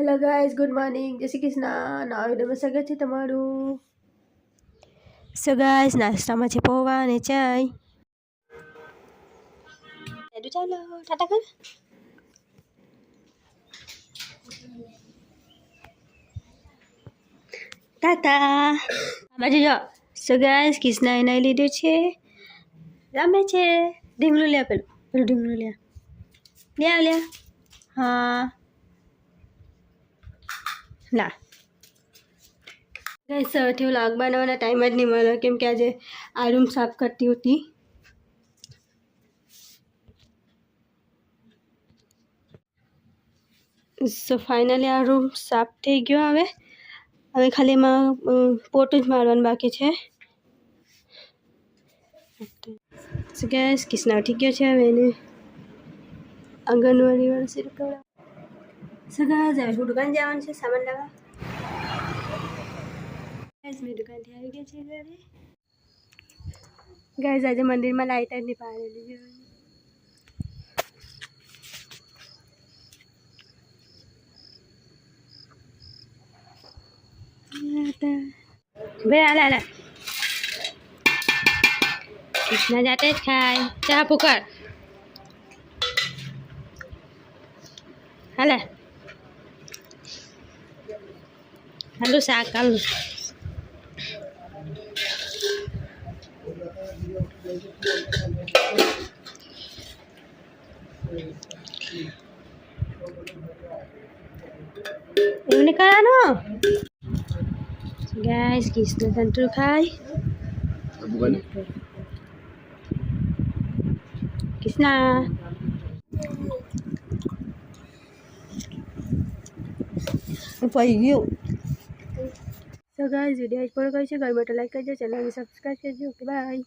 Hello guys, good morning, જય શ્રી કૃષ્ણ. નવા વિડીયોમાં સ્વાગત છે તમારું. સો ગાઈસ, નાસ્તામાં છે પૌવા અને ચાય. ચાલો ટાટા કર. ટાટા. બાજુ જો. સો ગાઈસ, કૃષ્ણાએ નાઈ લીધું છે, રમે છે. ઢીંગલું લે, પેલું ઢીંગલું લે. લે. હા ના ગાઈસ, સવારથી વ્લોગ બનાવવાના ટાઈમ જ નહીં મળ્યો, કેમ કે આજે આ રૂમ સાફ કરતી હતી. સો ફાઇનલી આ રૂમ સાફ થઈ ગયો. હવે ખાલી એમાં પોતું જ મારવાનું બાકી છે. સો ગાઈસ, કૃષ્ણા ઉઠી ગયો છે. હવે એને આંગણવાડી વાળું શરૂ કરવા. સો ગાઈસ, હવે હું દુકાન જવાનું છે સામાન લાવવા. ગાઈસ, મેં દુકાનથી આવી ગયા છે ઘરે. ગાઈસ, આજે મંદિરમાં લાઈટ જ નહીં પાડેલી. ભાઈ હાલ કૃષ્ણા જાતે જ ખાય. ચા પુકાર હાલે. હાલું શાક હાલું. એવું નહીં કરવાનું. ગાઈસ, કૃષ્ણ સંતરું ખાય. કૃષ્ણા પડી ગયું. સો ગાઈસ, વિડીયો પૂરો કરીશું. ગમે તો લાઈક કરજો, ચેનલને સબસ્ક્રાઈબ કરજો. Okay bye.